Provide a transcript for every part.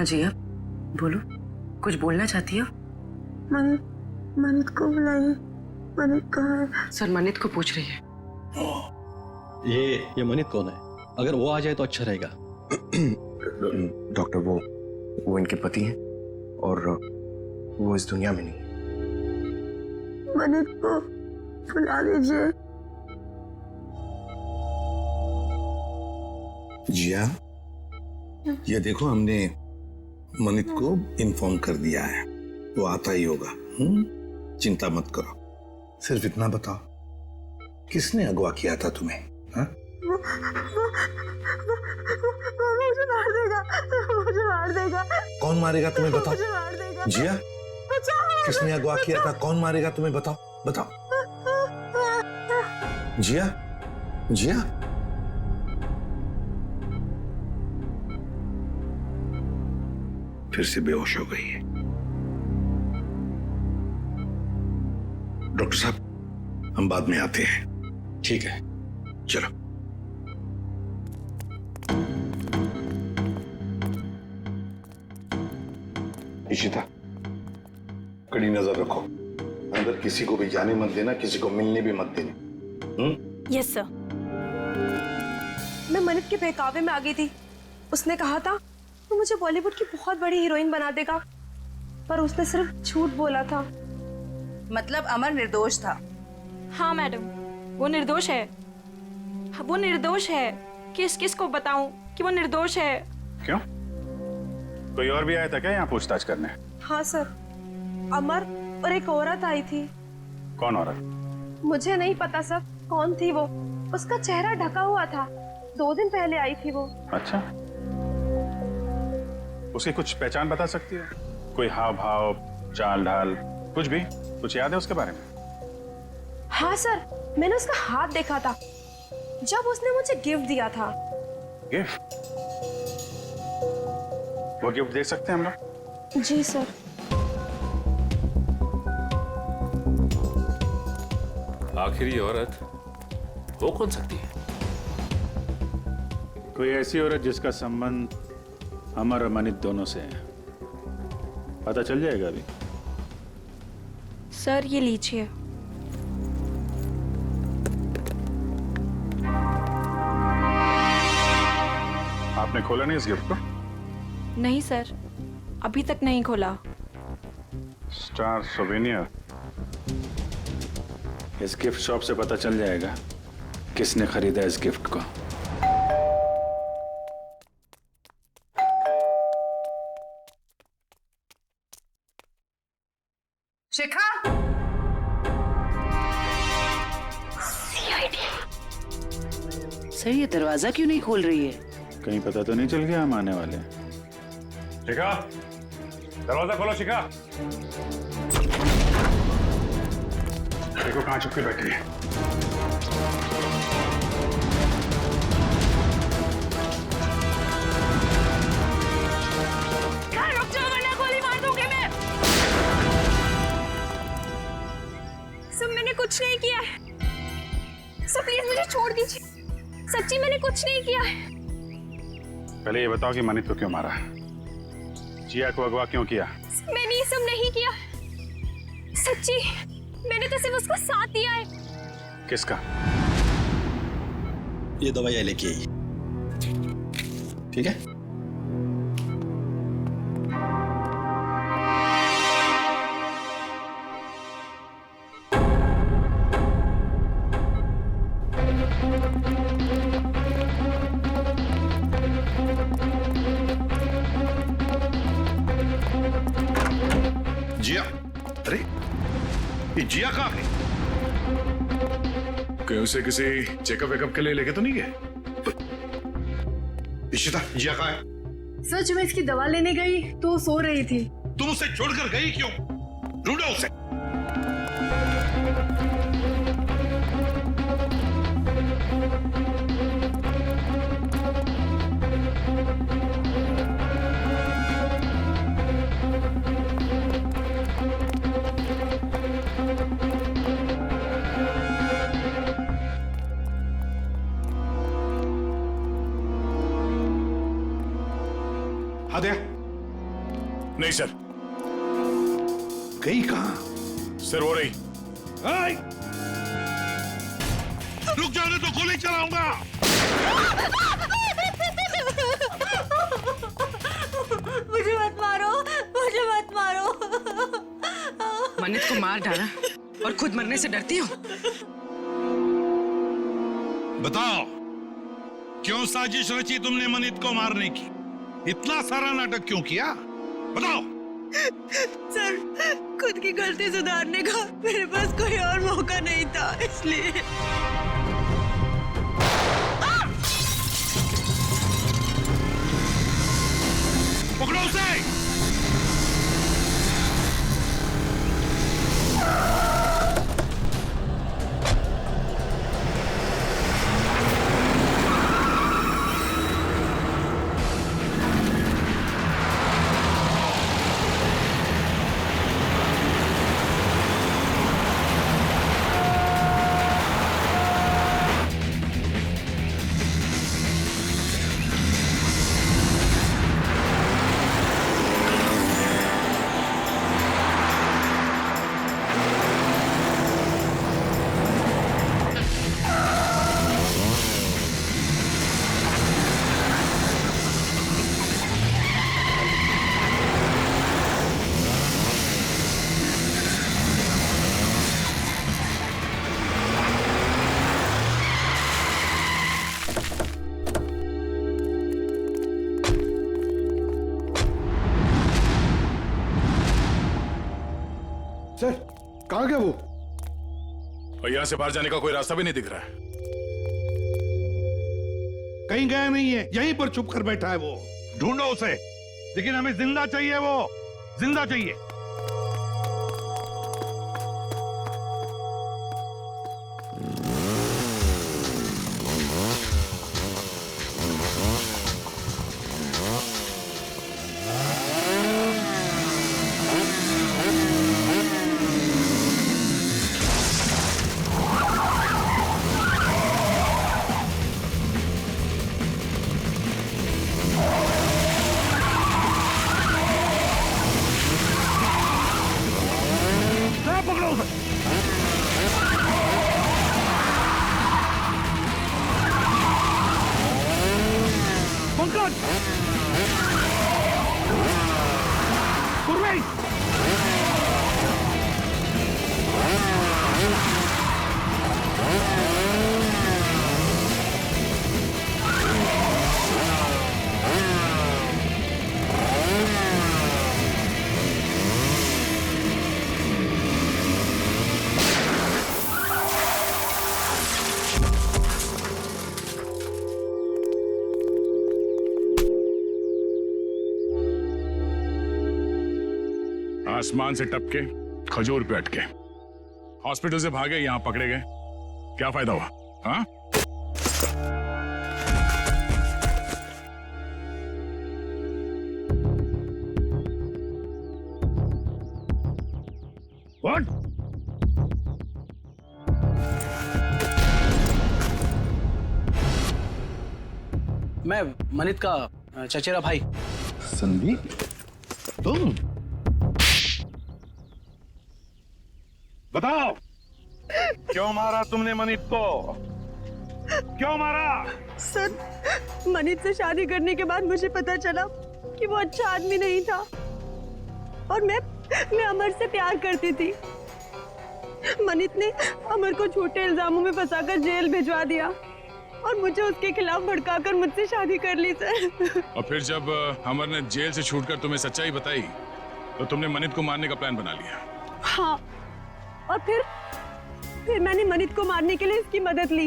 हाँ जी, अब बोलो, कुछ बोलना चाहती हो? मनित को बुलाइए। मनित कहाँ है? सर मनित को पूछ रही है। ये मनित कौन है? अगर वो आ जाए तो अच्छा रहेगा। डॉक्टर, वो इनके पति हैं और वो इस दुनिया में नहीं। मनित को बुला लीजिए। जिया, ये देखो, हमने मनित को इन्फॉर्म कर दिया है, वो आता ही होगा। चिंता मत करो। सिर्फ इतना बताओ, किसने अगवा किया था तुम्हें? हाँ? वो मुझे मार देगा, मुझे मार देगा। कौन मारेगा तुम्हें? बताओ। मुझे मार देगा। जिया, किसने अगवा किया था? कौन मारेगा तुम्हें? बताओ बताओ। जिया, जिया, फिर से बेहोश हो गई है। डॉक्टर साहब, हम बाद में आते हैं। ठीक है, चलो। इशिता, कड़ी नजर रखो। अंदर किसी को भी जाने मत देना, किसी को मिलने भी मत देना। Yes sir. मैं मनित के बहकावे में आ गई थी। उसने कहा था वो मुझे बॉलीवुड की बहुत बड़ी हीरोइन बना देगा, पर उसने सिर्फ झूठ बोला था। मतलब अमर निर्दोष था? हाँ मैडम, वो निर्दोष है। वो निर्दोष है। किस को बताऊं कि वो निर्दोष है? क्यों? कोई और भी आया था क्या यहाँ पूछताछ करने? हाँ सर, अमर और एक औरत आई थी। कौन औरत? मुझे नहीं पता सर कौन थी वो। उसका चेहरा ढका हुआ था। 2 दिन पहले आई थी वो। अच्छा, उसकी कुछ पहचान बता सकती है? कोई हाव भाव, चाल ढाल, कुछ भी? कुछ याद है उसके बारे में? हाँ सर, मैंने उसका हाथ देखा था जब उसने मुझे गिफ्ट दिया था। गिफ्ट? वो गिफ्ट दे सकते हैं हम लोग? जी सर। आखिर ये औरत हो कौन सकती है? कोई ऐसी औरत जिसका संबंध अमर और मनित दोनों से है। पता चल जाएगा अभी। सर ये लीजिए। आपने खोला नहीं इस गिफ्ट को? नहीं सर, अभी तक नहीं खोला। Star souvenir. इस गिफ्ट शॉप से पता चल जाएगा किसने खरीदा इस गिफ्ट को। शिखा, सर ये दरवाजा क्यों नहीं खोल रही है? कहीं पता तो नहीं चल गया हम आने वाले? शिखा, दरवाजा खोलो। शिखा, देखो कहां छुप के बैठी है। रुक जाओ वरना गोली मार दूंगी मैं। सब मैंने कुछ नहीं किया है। सब प्लीज मुझे छोड़ दीजिए। सच्ची मैंने कुछ नहीं किया है। पहले ये बताओ कि मनित को क्यों मारा? जिया को अगवा क्यों किया? मैंने ये सब नहीं किया। सच्ची मैंने तो सिर्फ उसका साथ दिया है। किसका? ये दवाइयाँ लेके आई, ठीक है? जिया, अरे ये जिया कहाँ गई? कहीं उसे किसी चेकअप वेकअप के लिए लेके तो नहीं गए? इशिता, जिया कहाँ है? सर जब मैं इसकी दवा लेने गई तो सो रही थी। तुम उसे छोड़कर गई क्यों? ढूंढो उसे। हाँ दया, नहीं सर। गई कहाँ? सर हो रही। रुक जाओ नहीं तो गोली चलाऊंगा। मुझे मत मारो, मुझे मत मारो। मनित को मार डाला और खुद मरने से डरती हो? बताओ, क्यों साजिश रची तुमने मनित को मारने की? इतना सारा नाटक क्यों किया? बताओ। सर, खुद की गलती सुधारने का मेरे पास कोई और मौका नहीं था, इसलिए। पकड़ो उसे। सर, कहाँ गया वो? और यहाँ से बाहर जाने का कोई रास्ता भी नहीं दिख रहा है। कहीं गया नहीं है, यहीं पर छुप कर बैठा है वो। ढूंढो उसे, लेकिन हमें जिंदा चाहिए, वो जिंदा चाहिए। आसमान से टपके खजूर पे अटके, हॉस्पिटल से भागे, यहाँ पकड़े गए, क्या फायदा हुआ? हाँ? What? मैं मनित का चचेरा भाई। संदीप, तुम? बताओ, क्यों मारा तुमने मनित को? क्यों मारा? सर, मनित से शादी करने के बाद मुझे पता चला कि वो अच्छा आदमी नहीं था और मैं अमर से प्यार करती थी। मनित ने अमर को झूठे इल्जामों में फंसाकर जेल भिजवा दिया और मुझे उसके खिलाफ भड़काकर मुझसे शादी कर ली सर। और फिर जब अमर ने जेल से छूटकर तुम्हें सच्चाई बताई तो तुमने मनित को मारने का प्लान बना लिया। हाँ, और फिर मैंने मनित को मारने के लिए इसकी मदद ली,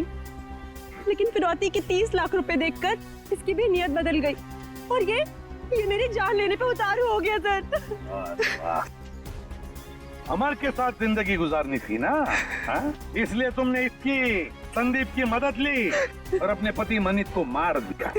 लेकिन फिरौती के 30 लाख रुपए देखकर इसकी भी नियत बदल गई और ये मेरी जान लेने पे उतारू हो गया सर। अमर के साथ जिंदगी गुजारनी थी ना, हाँ? इसलिए तुमने इसकी, संदीप की मदद ली और अपने पति मनित को मार दिया।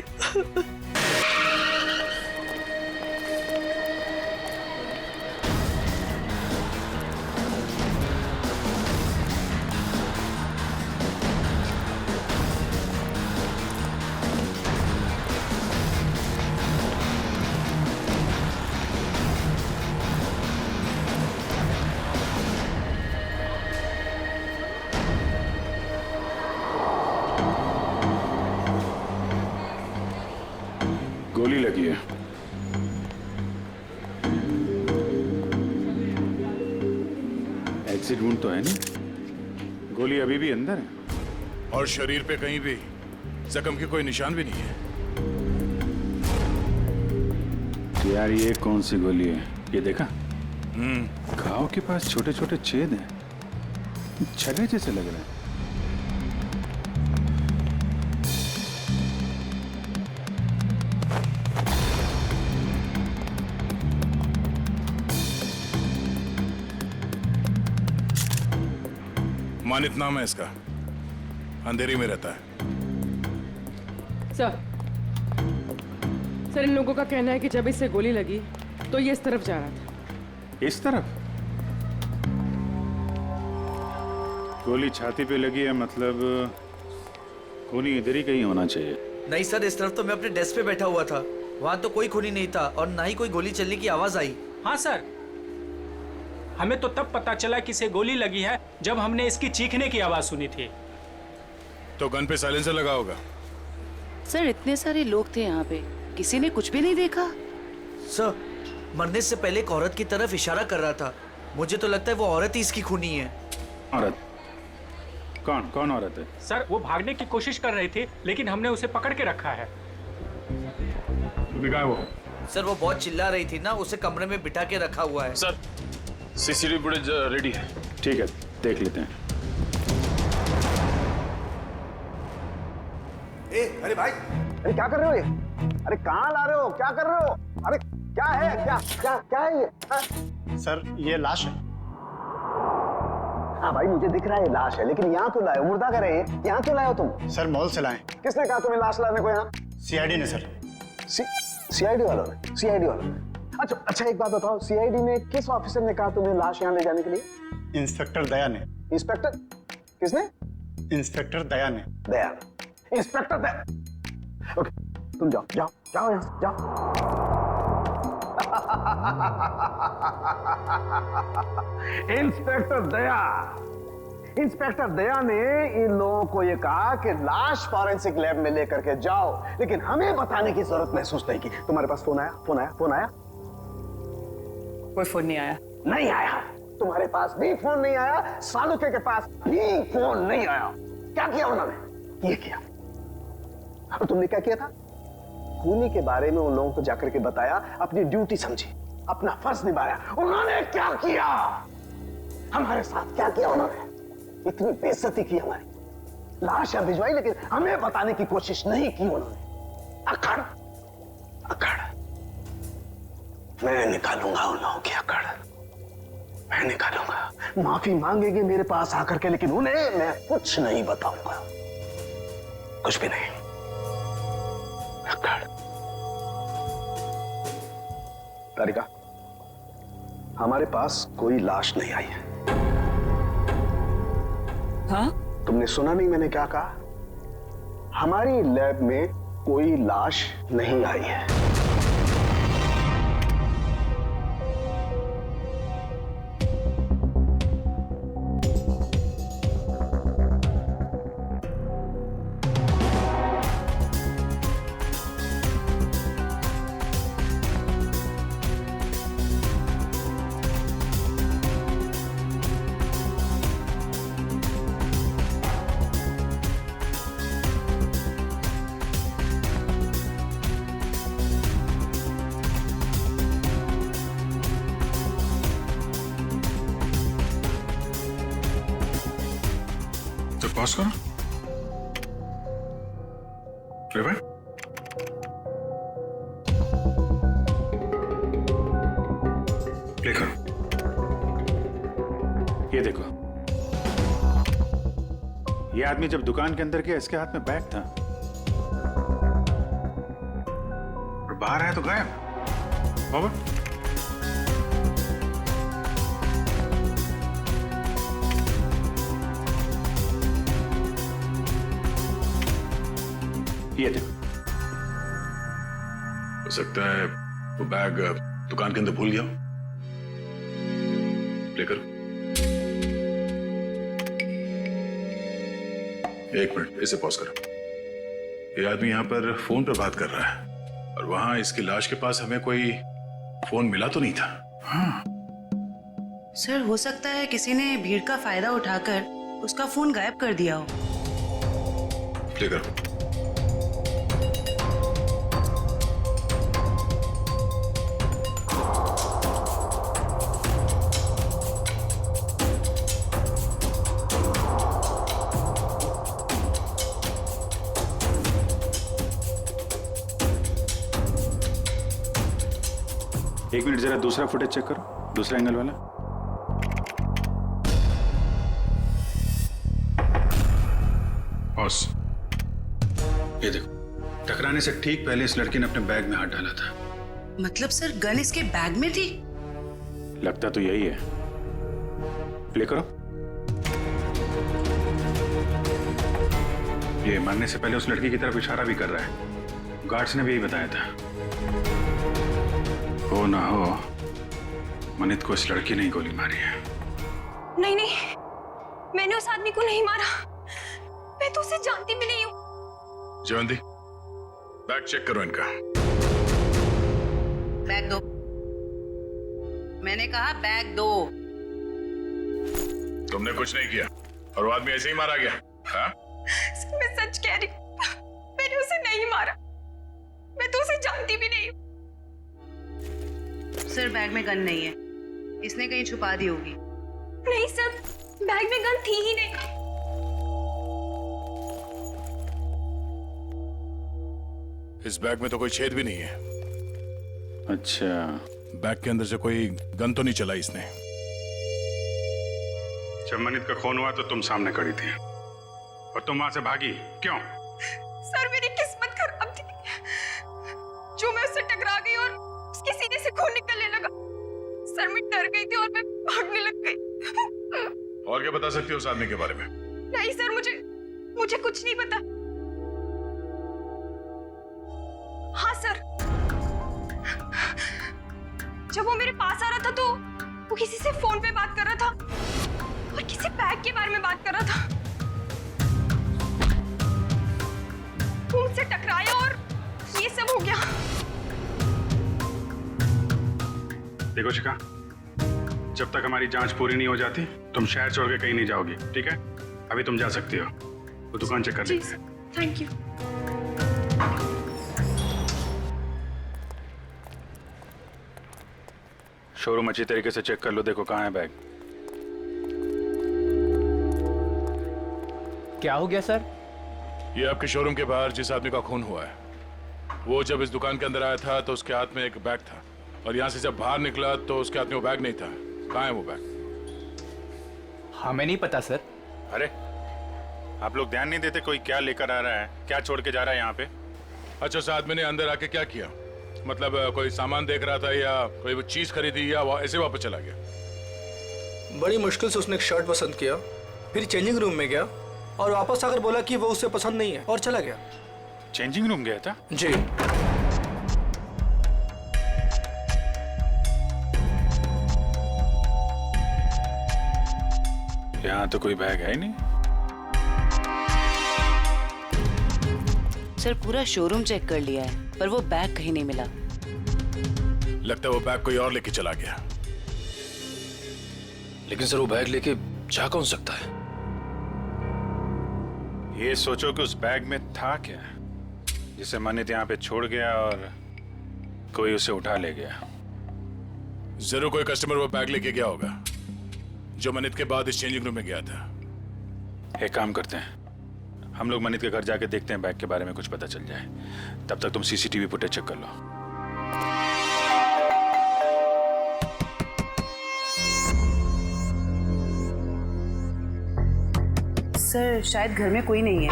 गोली लगी है। एक्सिड वुंड तो है नहीं, गोली अभी भी अंदर है। और शरीर पे कहीं भी जख्म के कोई निशान भी नहीं है। तो यार ये कौन सी गोली है, ये देखा? घाव के पास छोटे छोटे छेद हैं, छले जैसे लग रहे हैं। मानित नाम है इसका, अंधेरी में रहता है। सर इन लोगों का कहना है कि जब इससे गोली लगी तो ये इस तरफ जा रहा था। इस तरफ? गोली छाती पे लगी है, मतलब खूनी इधर ही कहीं होना चाहिए। नहीं सर, इस तरफ तो मैं अपने डेस्क पे बैठा हुआ था, वहाँ तो कोई खूनी नहीं था और ना ही कोई गोली चलने की आवाज आई। हाँ सर, हमें तो तब पता चला कि इसे गोली लगी है जब हमने इसकी चीखने की आवाज सुनी थी। तो गन पे साइलेंसर लगा होगा। सर इतने सारे लोग थे यहाँ पे, किसी ने कुछ भी नहीं देखा? सर मरने से पहले एक औरत की तरफ इशारा कर रहा था, मुझे तो लगता है वो औरत ही इसकी खूनी है। औरत? कौन कौन औरत है? सर वो भागने की कोशिश कर रही थी लेकिन हमने उसे पकड़ के रखा है। वो सर वो बहुत चिल्ला रही थी ना, उसे कमरे में बिठा के रखा हुआ है। सर सीसीटीवी फुटेज रेडी है। ठीक है, देख लेते हैं। अरे भाई, अरे क्या कर रहे हो ये? अरे कहाँ ला रहे हो, क्या कर रहे हो? अरे क्या है, क्या है ये? सर ये लाश है। हाँ भाई मुझे दिख रहा है ये लाश है, लेकिन यहाँ क्यों लाए हो? मुर्दा कर रहे हैं, यहाँ क्यों लाए हो तुम? सर मॉल से लाए। किसने कहा तुम्हें लाश लाने को यहाँ? सीआईडी ने सर। सीआईडी वालों ने? सीआईडी वालों ने? अच्छा एक बात बताओ, सीआईडी में किस ऑफिसर ने कहा तुम्हें लाश यहाँ ले जाने के लिए? इंस्पेक्टर दया ने। इंस्पेक्टर? किसने? इंस्पेक्टर दया ने। दया, इंस्पेक्टर दया। ओके तुम जाओ जाओ जाओ यहाँ से, जाओ। इंस्पेक्टर दया ने इन लोगों को ये कहा कि लाश फॉरेंसिक लैब में लेकर के जाओ, लेकिन हमें बताने की जरूरत महसूस नहीं की। तुम्हारे पास फोन आया? कोई फोन नहीं आया। नहीं आया? तुम्हारे पास भी फोन नहीं आया? सालुके के पास भी फोन नहीं आया? क्या किया उन्होंने? ये किया। और तुमने क्या किया था? खूनी के बारे में उन लोगों को जाकर के बताया, अपनी ड्यूटी समझी, अपना फर्ज निभाया। उन्होंने क्या किया? हमारे साथ क्या किया उन्होंने? इतनी बेइज्जती की हमारी, लाशें भिजवाई लेकिन हमें बताने की कोशिश नहीं की उन्होंने। अकड़ मैं निकालूंगा उन लोगों की अकड़, मैं निकालूंगा। माफी मांगेगी मेरे पास आकर के, लेकिन उन्हें मैं कुछ नहीं बताऊंगा, कुछ भी नहीं। अकड़। तारिका, हमारे पास कोई लाश नहीं आई है। हाँ? तुमने सुना नहीं मैंने क्या कहा? हमारी लैब में कोई लाश नहीं आई है। पास करो। भाई प्ले करो। ये देखो, ये आदमी जब दुकान के अंदर गया इसके हाथ में बैग था, और बाहर आया तो गायब। बाबा ये देखो, हो सकता है वो बैग दुकान के अंदर भूल गया। प्ले करो। 1 मिनट, इसे पॉज करो। ये आदमी यहां पर फोन पर बात कर रहा है और वहां इसकी लाश के पास हमें कोई फोन मिला तो नहीं था। हाँ सर हो सकता है किसी ने भीड़ का फायदा उठाकर उसका फोन गायब कर दिया हो। प्ले करो। एक मिनट जरा दूसरा फुटेज चेक करो, दूसरा एंगल वाला। बॉस ये देखो, टकराने से ठीक पहले इस लड़की ने अपने बैग में हाथ डाला था। मतलब सर गन इसके बैग में थी? लगता तो यही है। प्ले करो। ये मरने से पहले उस लड़की की तरफ इशारा भी कर रहा है। गार्ड्स ने भी यही बताया था। हो ना हो मनित को इस लड़की ने ही गोली मारी है। नहीं नहीं, मैंने उस आदमी को नहीं मारा, मैं तो उसे जानती भी नहीं हूँ। जयवंती बैग चेक करो इनका। बैग दो, मैंने कहा बैग दो। तुमने कुछ नहीं किया और वो आदमी ऐसे ही मारा गया। हाँ? मैं सच कह रही हूँ, मैंने उसे नहीं मारा, मैं तो उसे जानती भी नहीं हूँ। सर बैग में गन नहीं है, इसने कहीं छुपा दी होगी। नहीं सर, बैग में गन थी ही नहीं। इस बैग में तो कोई छेद भी नहीं है। अच्छा, बैग के अंदर से कोई गन तो नहीं चला इसने। जब मनित का खून हुआ तो तुम सामने खड़ी थी और तुम वहां से भागी क्यों? सर मेरी किस्मत खराब थी, जो मैं उससे टकरा गई और उसके सीने से खून निकलने लगा। सर मैं डर गई थी और मैं भागने लग गई। और क्या बता सकती हो उस आदमी के बारे में? नहीं सर, मुझे कुछ नहीं पता। हाँ सर, जब वो मेरे पास आ रहा था तो वो किसी से फोन पे बात कर रहा था और किसी बैग के बारे में बात कर रहा था। वो मुझसे टकराया और ये सब हो गया। देखो शिखा, जब तक हमारी जांच पूरी नहीं हो जाती तुम शहर छोड़ के कहीं नहीं जाओगी, ठीक है? अभी तुम जा सकती हो, वो दुकान चेक कर लेते हैं। Thank you. शोरूम अच्छी तरीके से चेक कर लो, देखो कहाँ है बैग। क्या हो गया सर? ये आपके शोरूम के बाहर जिस आदमी का खून हुआ है, वो जब इस दुकान के अंदर आया था तो उसके हाथ में एक बैग था और यहाँ से जब बाहर निकला तो उसके हाथ में वो बैग नहीं था। कहाँ है वो बैग? हमें नहीं पता सर। अरे आप लोग ध्यान नहीं देते कोई क्या लेकर आ रहा है, क्या छोड़ के जा रहा है यहाँ पे? अच्छा, उस आदमी ने अंदर आके क्या किया? मतलब कोई सामान देख रहा था या कोई वो चीज खरीदी या ऐसे वापस चला गया? बड़ी मुश्किल से उसने एक शर्ट पसंद किया, फिर चेंजिंग रूम में गया और वापस आकर बोला कि वो उसे पसंद नहीं है और चला गया। चेंजिंग रूम गया था? जी। यहाँ तो कोई बैग है ही नहीं। सर पूरा शोरूम चेक कर लिया है पर वो बैग कहीं नहीं मिला। लगता है वो बैग कोई और लेके चला गया। लेकिन सर वो बैग लेके जा कौन सकता है? ये सोचो कि उस बैग में था क्या जिसे मनित यहाँ पे छोड़ गया और कोई उसे उठा ले गया। जरूर कोई कस्टमर वो बैग लेके गया होगा जो मनित के बाद इस चेंजिंग रूम में गया था। एक काम करते हैं, हम लोग मनित के घर जाके देखते हैं, बैग के बारे में कुछ पता चल जाए। तब तक तुम सीसीटीवी फुटेज चेक कर लो। सर शायद घर में कोई नहीं है।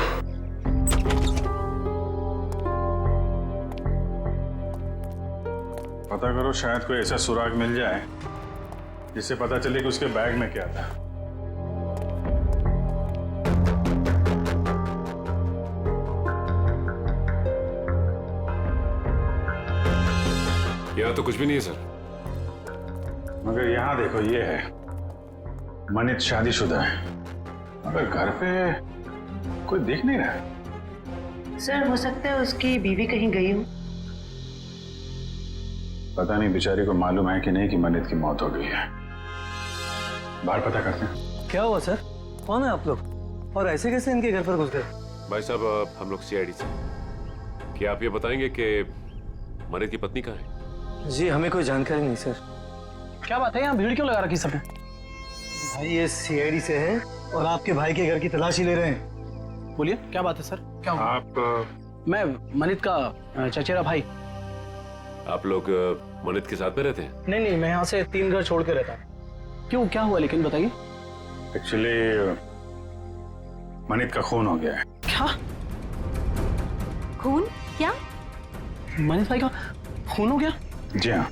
पता करो, शायद कोई ऐसा सुराग मिल जाए जिससे पता चले कि उसके बैग में क्या था। यहाँ तो कुछ भी नहीं है सर। मगर यहाँ देखो, ये है मनित शादीशुदा है, मगर घर पे कोई देख नहीं रहा है। सर हो सकता है उसकी बीवी कहीं गई हो। पता नहीं बेचारी को मालूम है कि नहीं कि मनित की मौत हो गई है। बाहर पता करते हैं। क्या हुआ सर? कौन है आप लोग और ऐसे कैसे इनके घर पर घुस गए? भाई साहब हम लोग सीआईडी से। क्या आप ये बताएंगे कि मनित की पत्नी कहाँ है? जी हमें कोई जानकारी नहीं सर। क्या बात है, यहाँ भीड़ क्यों लगा रखी सबने? भाई ये सीआईडी से है और आपके भाई के घर की तलाशी ले रहे हैं। बोलिए क्या बात है सर, क्या हुआ? आप मैं मनित का चचेरा भाई। आप लोग मनित के साथ में रहते हैं? नहीं, मैं यहाँ से 3 घर छोड़ के रहता हूँ। क्यों, क्या हुआ लेकिन बताइए। एक्चुअली मनित का खून हो गया है। क्या खून? क्या? मनीष भाई का खून हो गया? जी हाँ।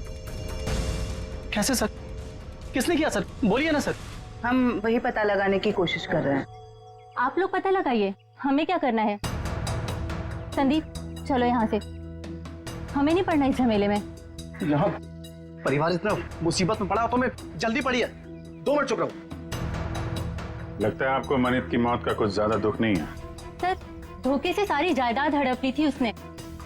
कैसे सर? किसने किया सर? बोलिए ना सर। हम वही पता लगाने की कोशिश कर रहे हैं। आप लोग पता लगाइए, हमें क्या करना है? संदीप चलो यहाँ से, हमें नहीं पड़ना इस झमेले में। यहाँ परिवार इतना मुसीबत में पड़ा तो मैं जल्दी पड़िए। 2 मिनट चुप रहो। लगता है आपको मनित की मौत का कुछ ज्यादा दुख नहीं है। सर धोखे से सारी जायदाद हड़प ली थी उसने,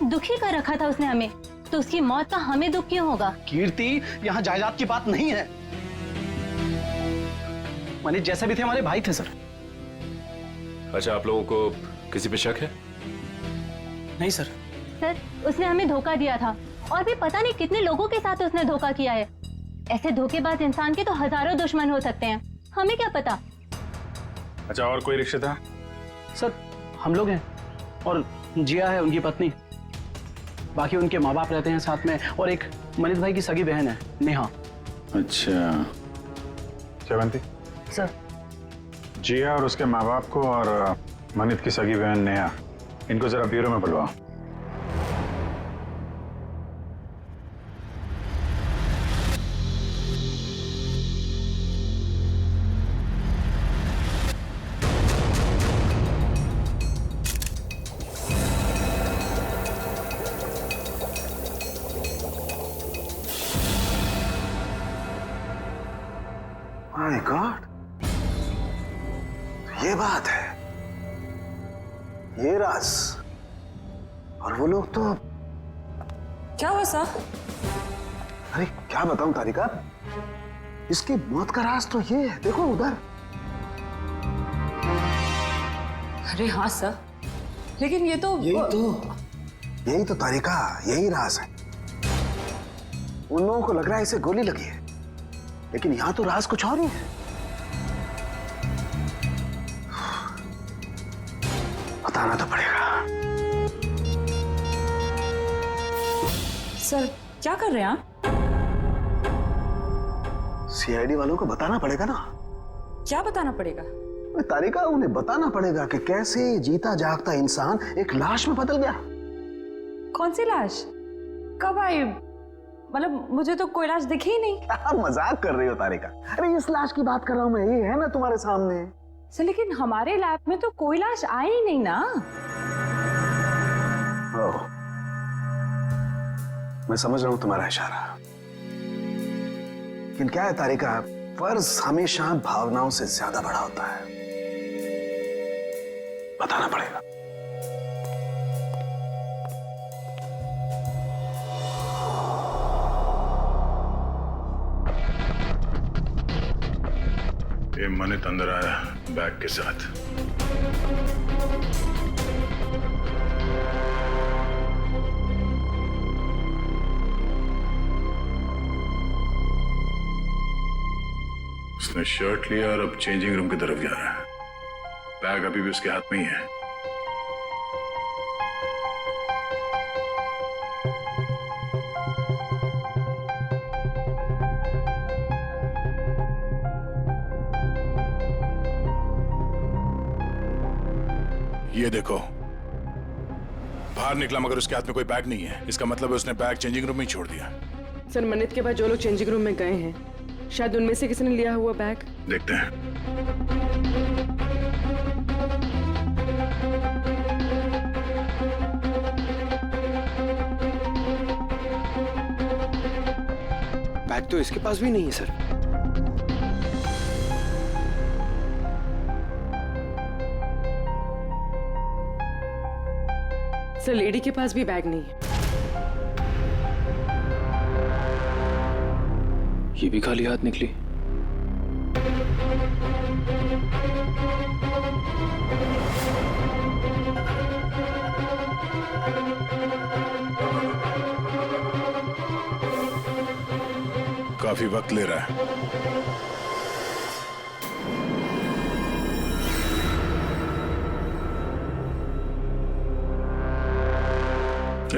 दुखी कर रखा था उसने हमें, तो उसकी मौत का हमें दुख क्यों होगा? कीर्ति, यहाँ जायदाद की बात नहीं है। मनीष जैसे भी थे हमारे भाई थे सर। अच्छा, आप लोगों को किसी पे शक है? नहीं सर। सर उसने हमें धोखा दिया था और भी पता नहीं कितने लोगों के साथ उसने धोखा किया है। ऐसे धोखेबाज इंसान के तो हजारों दुश्मन हो सकते हैं, हमें क्या पता। अच्छा, और कोई रिश्तेदार? सर हम लोग हैं और जिया है उनकी पत्नी, बाकी उनके माँ बाप रहते हैं साथ में, और एक मनीष भाई की सगी बहन है नेहा। अच्छा, श्रवंती सर। जिया और उसके माँ बाप को और मनित की सगी बहन नेहा, इनको जरा ब्यूरो में बुलवाओ। माय गॉड, ये बात है, ये राज। और वो लोग तो क्या हुआ साहब? अरे क्या बताऊं तारिका, इसकी मौत का राज तो ये है, देखो उधर। अरे हाँ सर, लेकिन ये तो यही तो तारिका, यही राज है। उन लोगों को लग रहा है इसे गोली लगी है, लेकिन यहां तो राज कुछ और ही है। बताना तो पड़ेगा। सर क्या कर रहे हैं आप? सीआईडी वालों को बताना पड़ेगा ना। क्या बताना पड़ेगा? तारिका, उन्हें बताना पड़ेगा कि कैसे जीता जागता इंसान एक लाश में बदल गया। कौन सी लाश? कब आई? मतलब मुझे तो कोई लाश दिखी ही नहीं। आप मजाक कर रही हो तारिका। अरे इस लाश की बात कर रहा हूं मैं, ये है ना तुम्हारे सामने। सर लेकिन हमारे लैब में तो कोई लाश आई ही नहीं ना। ओह, मैं समझ रहा हूं तुम्हारा इशारा, लेकिन क्या है तारिका, फर्ज हमेशा भावनाओं से ज्यादा बड़ा होता है। बताना पड़ेगा। ये मनित अंदर आया बैग के साथ। उसने शर्ट लिया और अब चेंजिंग रूम की तरफ जा रहा है। बैग अभी भी उसके हाथ में ही है। ये देखो, बाहर निकला मगर उसके हाथ में कोई बैग नहीं है। इसका मतलब है उसने बैग चेंजिंग रूम में ही छोड़ दिया। सर मनित के बाद जो लोग चेंजिंग रूम में गए हैं, शायद उनमें से किसी ने लिया हुआ बैग। देखते हैं। बैग तो इसके पास भी नहीं है सर। सर लेडी के पास भी बैग नहीं है। ये भी खाली हाथ निकली। काफी वक्त ले रहा है।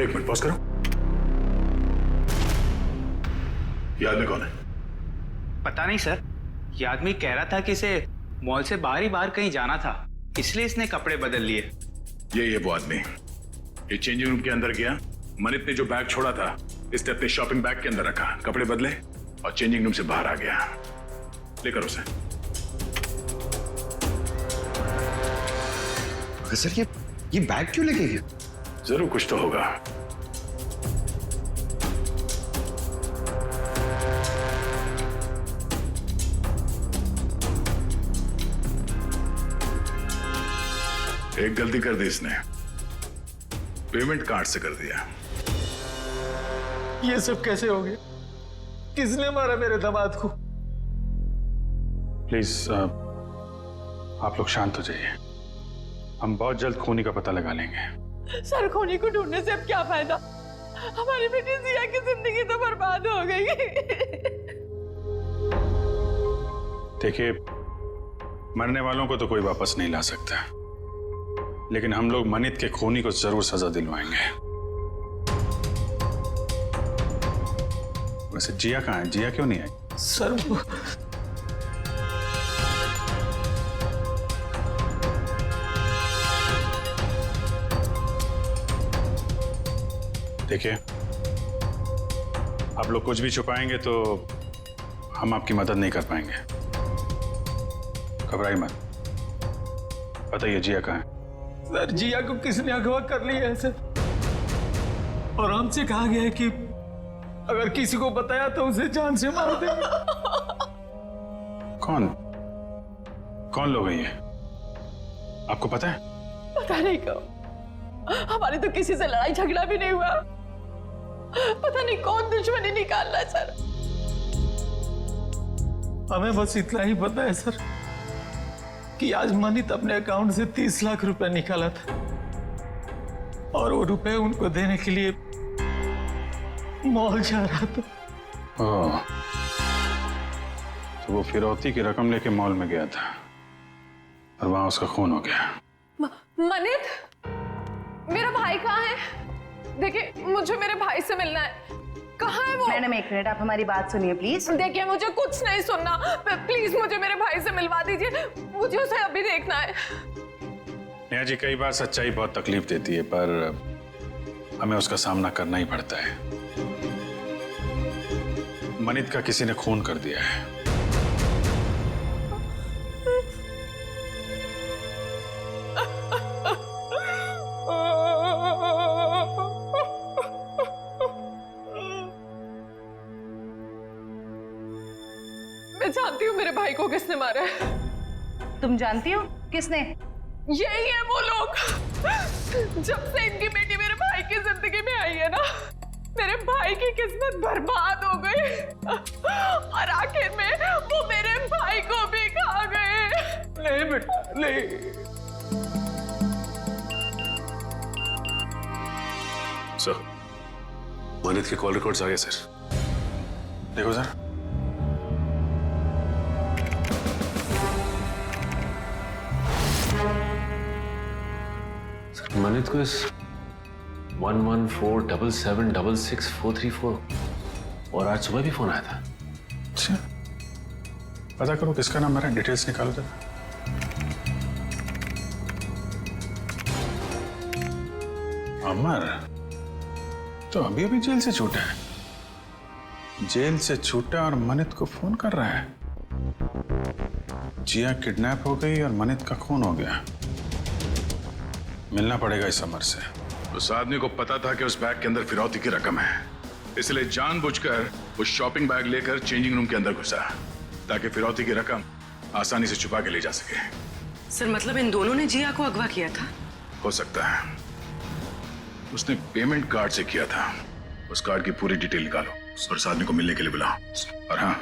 एक मिनट पॉज करो। ये आदमी कौन है? पता नहीं सर, ये आदमी कह रहा था कि इसे मॉल से बाहर ही बाहर कहीं जाना था, इसलिए इसने कपड़े बदल लिए। ये वो आदमी। ये चेंजिंग रूम के अंदर गया, मनित ने जो बैग छोड़ा था इसने अपने शॉपिंग बैग के अंदर रखा, कपड़े बदले और चेंजिंग रूम से बाहर आ गया। लेकर उसे। सर ये बैग क्यों लेके गया? जरूर कुछ तो होगा। एक गलती कर दी इसने, पेमेंट कार्ड से कर दिया। ये सब कैसे हो गया? किसने मारा मेरे दामाद को? प्लीज आप लोग शांत हो जाइए, हम बहुत जल्द खूनी का पता लगा लेंगे। सर, खूनी को ढूंढने से अब क्या फायदा? हमारी बेटी जिया की जिंदगी तो बर्बाद हो गई। देखिए, मरने वालों को तो कोई वापस नहीं ला सकता, लेकिन हम लोग मनित के खूनी को जरूर सजा दिलवाएंगे। वैसे जिया कहाँ है? जिया क्यों नहीं आई? सर वो देखिए, आप लोग कुछ भी छुपाएंगे तो हम आपकी मदद नहीं कर पाएंगे। घबराइए मत, बताइए जिया कहाँ है? सर, जिया को किसने अगवा कर लिया है सर, और हमसे कहा गया है कि अगर किसी को बताया तो उसे जान से मार देंगे। कौन लोग हैं ये? आपको पता है? पता नहीं कब, हमारी तो किसी से लड़ाई झगड़ा भी नहीं हुआ। पता नहीं कौन दुश्मनी निकाल रहा है सर। हमें बस इतना ही पता है सर कि आज मनित अपने अकाउंट से 30 लाख रुपए निकाला था, और वो रुपए उनको देने के लिए मॉल जा रहा था। ओह, तो वो फिरौती की रकम लेके मॉल में गया था और वहां उसका खून हो गया। मनित, मेरा भाई कहाँ है? देखिए, मुझे मेरे भाई से मिलना है। कहाँ है वो? मैडम एक मिनट, आप हमारी बात सुनिए प्लीज। देखिए, मुझे कुछ नहीं सुनना, प्लीज मुझे मेरे भाई से मिलवा दीजिए, मुझे उसे अभी देखना है। नेहा जी, कई बार सच्चाई बहुत तकलीफ देती है, पर हमें उसका सामना करना ही पड़ता है। मनित का किसी ने खून कर दिया है। मैं जानती हूँ मेरे भाई को किसने मारा है। तुम जानती हो किसने? यही है वो लोग। जब से इनकी बेटी मेरे भाई की जिंदगी में आई है ना, मेरे भाई की किस्मत बर्बाद हो गई, और आखिर में वो मेरे भाई को भी खा गए। नहीं बेटा, नहीं। सर, मनित के कॉल रिकॉर्ड्स आ गए सर। देखो सर, मनित को इस 1147776644 और आज सुबह भी फोन आया था। अच्छा, पता करो किसका नाम, मेरा डिटेल्स निकालो जरा। अमर तो अभी अभी जेल से छूटा है। जेल से छूटा और मनित को फोन कर रहा है। जिया किडनैप हो गई और मनित का खून हो गया। मिलना पड़ेगा इस अमर से। उस आदमी को पता था कि उस बैग के अंदर फिरौती की रकम है, इसलिए जानबूझकर वो शॉपिंग बैग लेकर चेंजिंग रूम के अंदर घुसा, ताकि फिरौती की रकम आसानी से छुपा के ले जा सके। सर, मतलब इन दोनों ने जिया को अगवा किया था? हो सकता है। उसने पेमेंट कार्ड से किया था। उस कार्ड की पूरी डिटेल निकालो और उस आदमी को मिलने के लिए बुलाओ, और हाँ,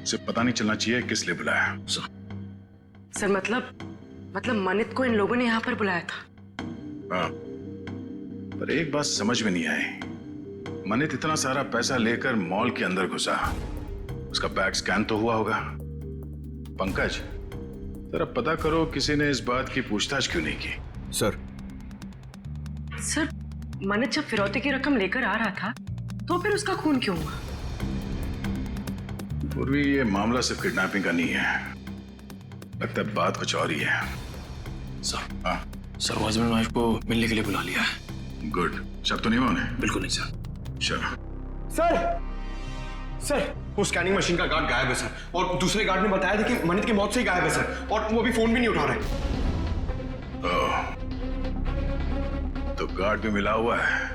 उसे पता नहीं चलना चाहिए किस लिए बुलाया। सर मतलब मनित को इन लोगों ने यहाँ पर बुलाया था। हाँ, पर एक बात समझ में नहीं आई। मनित इतना सारा पैसा लेकर मॉल के अंदर घुसा, उसका बैग स्कैन तो हुआ होगा। पंकज, जरा पता करो किसी ने इस बात की पूछताछ क्यों नहीं की। सर मनित जब फिरौती की रकम लेकर आ रहा था तो फिर उसका खून क्यों हुआ? पूर्वी, ये मामला सिर्फ किडनैपिंग का नहीं है, लगता है बात कुछ और ही है। सर, हाँ सर वो हस्बैंड वाइफ को मिलने के लिए बुला लिया है। गुड, शक तो नहीं हुआ उन्हें? बिल्कुल नहीं सर। चलो। सर वो स्कैनिंग मशीन का गार्ड गायब है सर, और दूसरे गार्ड ने बताया था कि मनित की मौत से ही गायब है सर, और वो अभी फोन भी नहीं उठा रहे। तो गार्ड भी मिला हुआ है।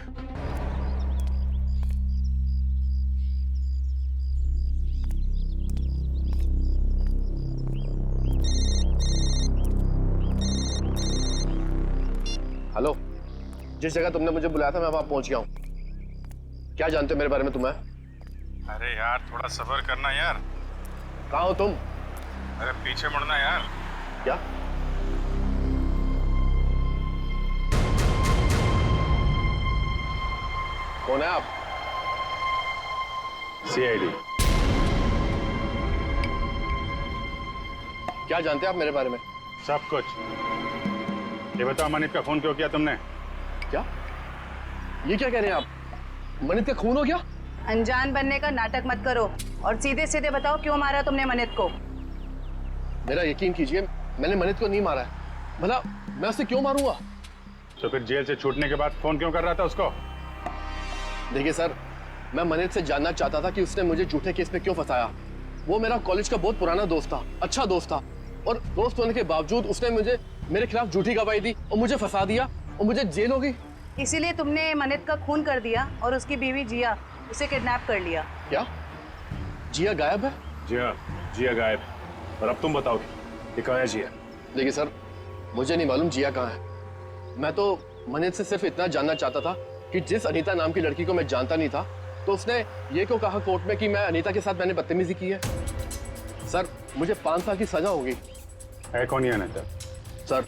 हेलो, जिस जगह तुमने मुझे बुलाया था मैं वहां पहुंच गया हूं। क्या जानते हो मेरे बारे में तुम्हें? अरे यार थोड़ा सब्र करना यार। कहाँ हो तुम? अरे पीछे मुड़ना यार। क्या? कौन है आप? सीआईडी। क्या जानते हैं आप मेरे बारे में? सब कुछ। ये बताओ, मनित का खून क्यों किया तुमने? क्या? ये क्या कह रहे हैं आप? मनित का खून हो गया? अनजान बनने का नाटक मत करो और सीधे सीधे बताओ क्यों मारा तुमने मनित को। मेरा यकीन कीजिए, मैंने मनित को नहीं मारा है। भला मैं उसे क्यों मारूंगा? तो फिर जेल से छूटने के बाद फोन क्यों कर रहा था उसको? देखिए सर, मैं मनित से जानना चाहता था कि उसने मुझे झूठे केस में क्यों फंसाया। वो मेरा कॉलेज का बहुत पुराना दोस्त था, अच्छा दोस्त था, और दोस्त होने के बावजूद उसने मेरे खिलाफ झूठी गवाही दी और मुझे फंसा दिया और मुझे जेल हो गई। इसीलिए तुमने मनित का खून कर दिया और उसकी बीवी जिया उसे किडनैप कर लिया। क्या? जिया गायब है? जिया गायब। और अब तुम बताओ कि कहाँ है जिया? देखिए सर, मुझे नहीं मालूम जिया कहाँ है। मैं तो मनित से सिर्फ इतना जानना चाहता था कि जिस अनीता नाम की लड़की को मैं जानता नहीं था, तो उसने ये क्यों कहा कोर्ट में कि मैं अनीता के साथ मैंने बदतमीजी की है। सर, मुझे 5 साल की सजा होगी। है कौन ये अनीता? सर,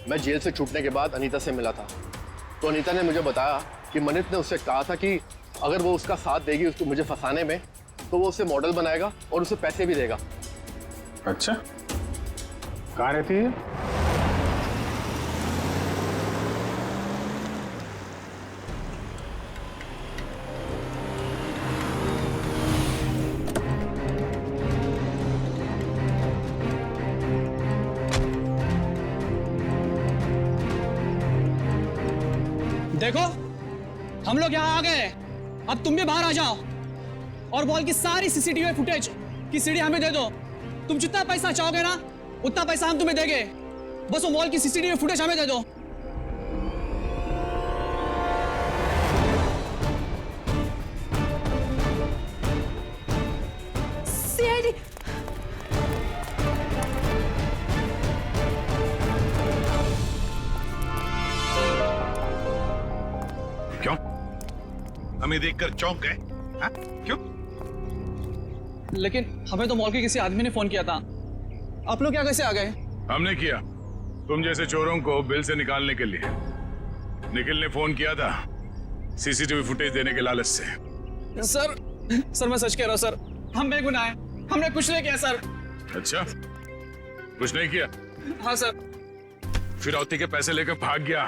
मैं जेल से छूटने के बाद अनीता से मिला था, तो अनीता ने मुझे बताया कि मनित ने उससे कहा था कि अगर वो उसका साथ देगी उसको मुझे फंसाने में, तो वो उसे मॉडल बनाएगा और उसे पैसे भी देगा। अच्छा, कहाँ रहती है? देखो, हम लोग यहाँ आ गए, अब तुम भी बाहर आ जाओ और मॉल की सारी सीसीटीवी फुटेज की सीडी हमें दे दो। तुम जितना पैसा चाहोगे ना उतना पैसा हम तुम्हें देंगे, बस वो मॉल की सीसीटीवी फुटेज हमें दे दो। सीआईडी। क्यों? हमें देखकर चौंक गए? हाँ? क्यों? लेकिन हमें तो मॉल के किसी आदमी ने फोन किया था, आप लोग क्या कैसे आ गए? हमने किया, तुम जैसे चोरों को बिल से निकालने के लिए। निखिल ने फोन किया था सीसीटीवी फुटेज देने के लालच से। सर मैं सच कह रहा हूँ सर, हम बेगुनाह हैं, हमने कुछ नहीं किया सर। अच्छा, कुछ नहीं किया? हाँ सर। फिरौती के पैसे लेकर भाग गया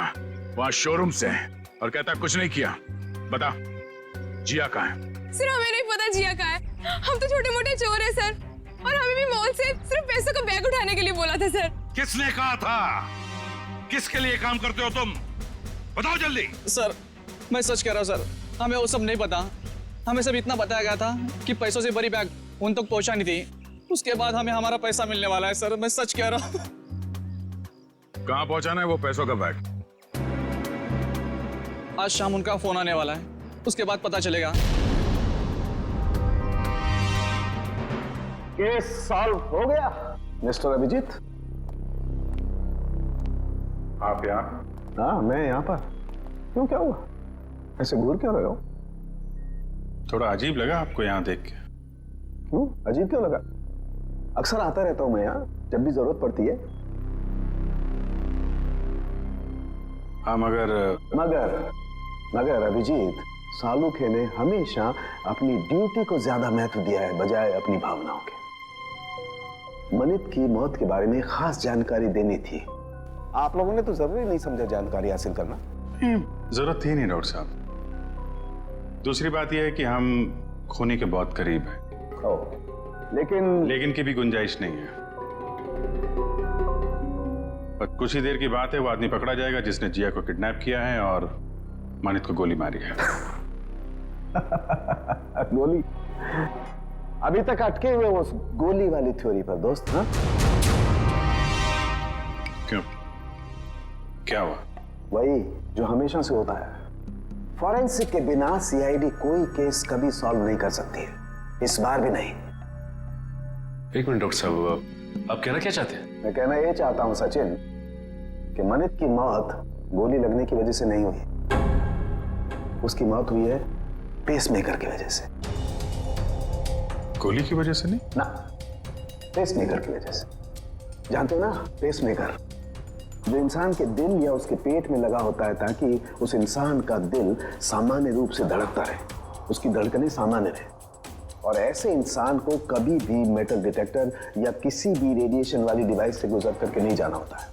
वहां शोरूम से और कहता कुछ नहीं किया। बता, जिया कहाँ है? सर हमें नहीं पता जिया कहाँ है, हम तो छोटे मोटे चोर हैं सर, और हमें भी मॉल से सिर्फ पैसों का बैग उठाने के लिए बोला था सर। किसने कहा था? किसके लिए काम करते हो तुम? बताओ जल्दी। सर मैं सच कह रहा हूँ सर, हमें वो सब नहीं पता। हमें सब इतना बताया गया था कि पैसों से बड़ी बैग उन तक पहुंचानी थी, उसके बाद हमें हमारा पैसा मिलने वाला है। सर मैं सच कह रहा हूँ। कहाँ पहुंचाना है वो पैसों का बैग? आज शाम उनका फोन आने वाला है, उसके बाद पता चलेगा। केस सॉल्व हो गया मिस्टर अभिजीत। आप यहाँ? हाँ, मैं यहाँ पर। क्यों, क्या हुआ? ऐसे घूर क्यों रहे हो? थोड़ा अजीब लगा आपको यहाँ देख के। अजीब क्यों लगा? अक्सर आता रहता हूं मैं यहाँ जब भी जरूरत पड़ती है। हाँ मगर अभिजीत, सालुखे ने हमेशा अपनी ड्यूटी को ज्यादा महत्व दिया है बजाय अपनी भावनाओं के। मनित की मौत के बारे में खास जानकारी देनी थी। आप लोगों ने तो जरूरी नहीं समझा जानकारी हासिल करना। जरूरत थी नहीं डॉक्टर साहब। दूसरी बात यह है कि हम खूनी के बहुत करीब हैं। लेकिन की भी गुंजाइश नहीं है। पर कुछ ही देर की बात है, वो आदमी पकड़ा जाएगा जिसने जिया को किडनैप किया है और मानित को गोली मारी है। गोली? अभी तक अटके हुए उस गोली वाली थ्योरी पर दोस्त। हाँ, क्यों, क्या हुआ? वही जो हमेशा से होता है। फॉरेंसिक के बिना सीआईडी कोई केस कभी सॉल्व नहीं कर सकती है, इस बार भी नहीं। एक मिनट डॉक्टर साहब, आप कहना क्या चाहते हैं? मैं कहना ये चाहता हूं सचिन कि मनित की मौत गोली लगने की वजह से नहीं हुई, उसकी मौत हुई है पेसमेकर की वजह से। गोली की वजह से नहीं ना, पेसमेकर की वजह से। जानते हो ना, पेसमेकर जो इंसान के दिल या उसके पेट में लगा होता है ताकि उस इंसान का दिल सामान्य रूप से धड़कता रहे, उसकी धड़कनें सामान्य रहे। और ऐसे इंसान को कभी भी मेटल डिटेक्टर या किसी भी रेडिएशन वाली डिवाइस से गुजर करके नहीं जाना होता है,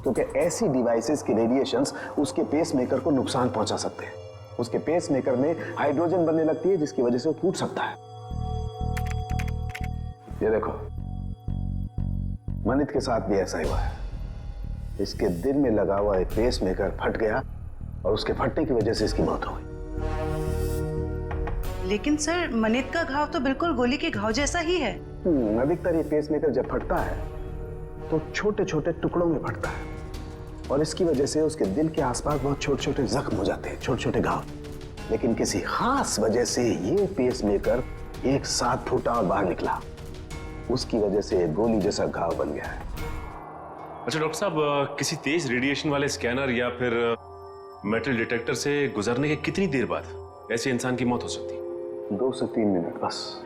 क्योंकि ऐसी डिवाइसेस के रेडिएशंस उसके पेसमेकर को नुकसान पहुंचा सकते हैं। उसके पेसमेकर में हाइड्रोजन बनने लगती है जिसकी वजह से वो फूट सकता है। ये देखो, मनित के साथ भी ऐसा ही हुआ है। इसके दिल में लगा हुआ एक पेसमेकर फट गया और उसके फटने की वजह से इसकी मौत हो गई। लेकिन सर, मनित का घाव तो बिल्कुल गोली के घाव जैसा ही है। अधिकतर ये पेसमेकर जब फटता है तो छोटे छोटे टुकड़ों में फटता है और इसकी वजह से उसके दिल के आसपास बहुत छोटे छोटे जख्म हो जाते हैं, छोटे छोटे घाव। लेकिन किसी खास वजह से ये पेसमेकर एक साथ फूटा और बाहर निकला, उसकी वजह से गोली जैसा घाव बन गया है। अच्छा डॉक्टर साहब, किसी तेज रेडिएशन वाले स्कैनर या फिर मेटल डिटेक्टर से गुजरने के कितनी देर बाद ऐसे इंसान की मौत हो सकती है? 2 से 3 मिनट बस।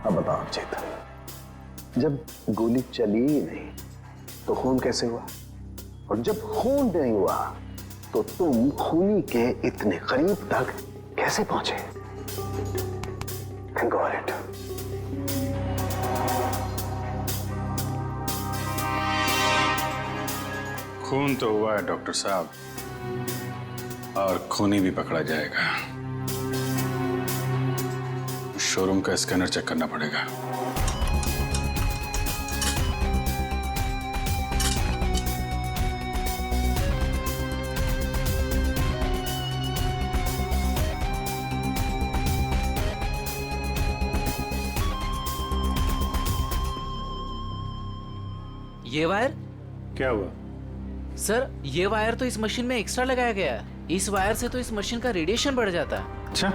अब बताओ चेतन, जब गोली चली ही नहीं तो खून कैसे हुआ? और जब खून नहीं हुआ तो तुम खूनी के इतने करीब तक कैसे पहुंचे? Think about it. खून तो हुआ है डॉक्टर साहब, और खूनी भी पकड़ा जाएगा। शोरूम का स्कैनर चेक करना पड़ेगा। ये वायर? क्या हुआ? सर, ये वायर तो इस मशीन में एक्स्ट्रा लगाया गया है। इस वायर से तो इस मशीन का रेडिएशन बढ़ जाता है। अच्छा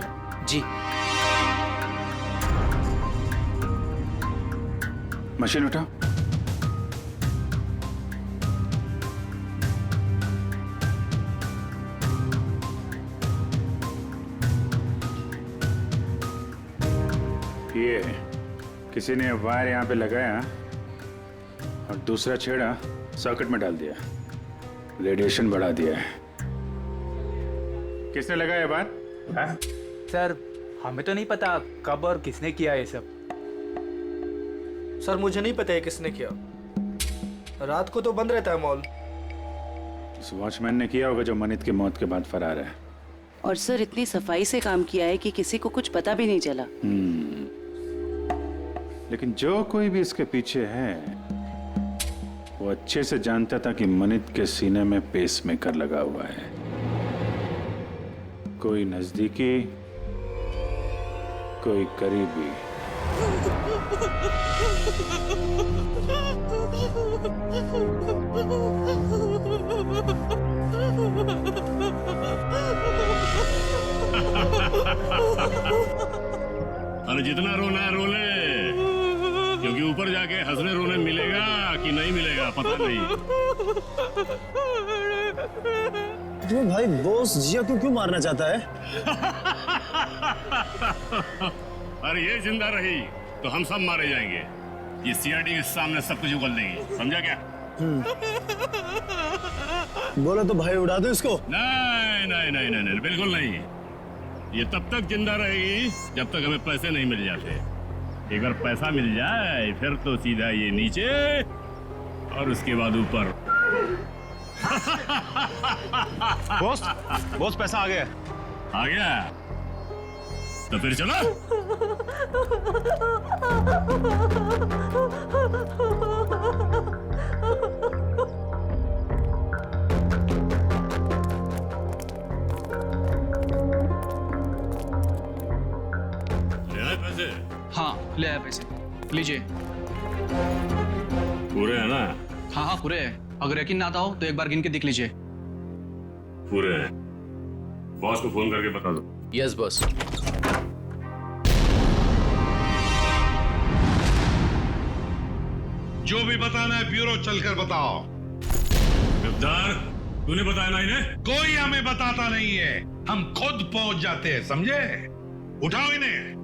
जी। मशीन उठा। ये किसी ने वायर यहाँ पे लगाया और दूसरा छेड़ा सर्किट में डाल दिया, रेडिएशन बढ़ा दिया है। किसने लगाया बात? सर, हमें तो नहीं पता कब और किसने किया ये सब। सर, मुझे नहीं पता है किसने किया। रात को तो बंद रहता है मॉल। उस वॉचमैन ने किया होगा जो मनित की मौत के बाद फरार है। और सर, इतनी सफाई से काम किया है कि किसी को कुछ पता भी नहीं चला। लेकिन जो कोई भी इसके पीछे है वो अच्छे से जानता था कि मनित के सीने में पेसमेकर लगा हुआ है। कोई नजदीकी, कोई करीबी। अरे जितना रोना है रो ले, क्योंकि ऊपर जाके हंसने रोने मिलेगा कि नहीं मिलेगा पता नहीं। तुम्हें भाई बॉस जिया को क्यों मारना चाहता है? अरे ये जिंदा रही तो हम सब मारे जाएंगे। ये सीआईडी के सामने सब कुछ उगल देगी, समझा क्या? बोलो तो भाई उड़ा दो इसको। नहीं नहीं नहीं नहीं नहीं, बिल्कुल नहीं। ये तब तक जिंदा रहेगी जब तक हमें पैसे नहीं मिल जाते। एक बार पैसा मिल जाए फिर तो सीधा ये नीचे और उसके बाद ऊपर। बॉस पैसा आ गया। आ गया तो फिर चलो। ले आए पैसे? हाँ ले आया पैसे, लीजिए। पूरे है ना? हाँ हाँ पूरे है। अगर यकीन ना आता हो तो एक बार गिन के देख लीजिए। पूरे हैं। बॉस को फोन करके बता दो। Yes boss. जो भी बताना है ब्यूरो चलकर बताओ। गद्दार, तूने बताया ना इन्हें? कोई हमें बताता नहीं है, हम खुद पहुंच जाते हैं, समझे? उठाओ इन्हें।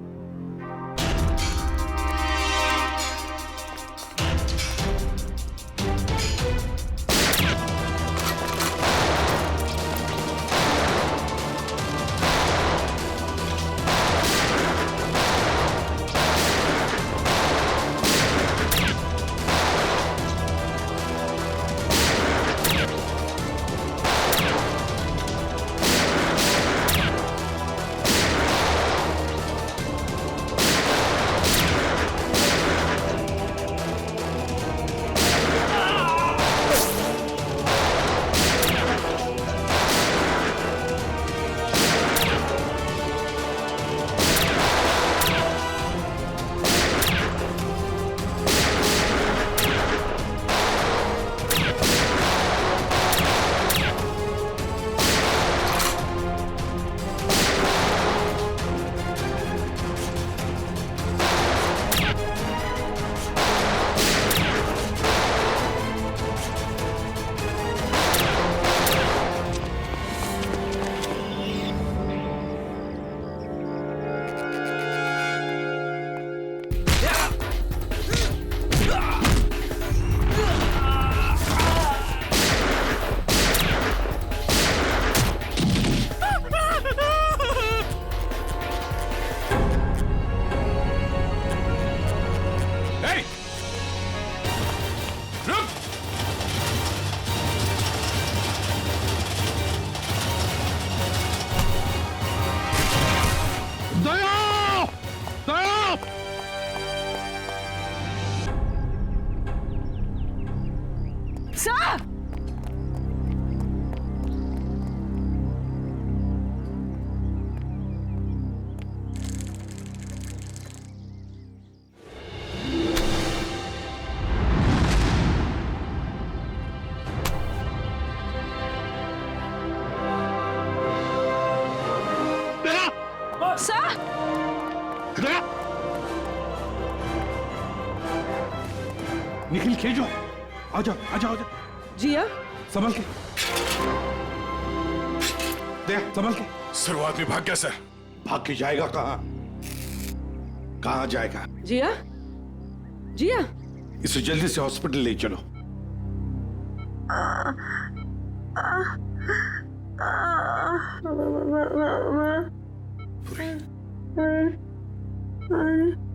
सर! सर! निखिल खेजो, आजा आजा आजा। जिया संभल के दे, संभल के। सर वो आदमी भाग गया सर। भाग के जाएगा कहाँ? कहाँ जाएगा? जिया जिया इसे जल्दी से हॉस्पिटल ले चलो। Sorry.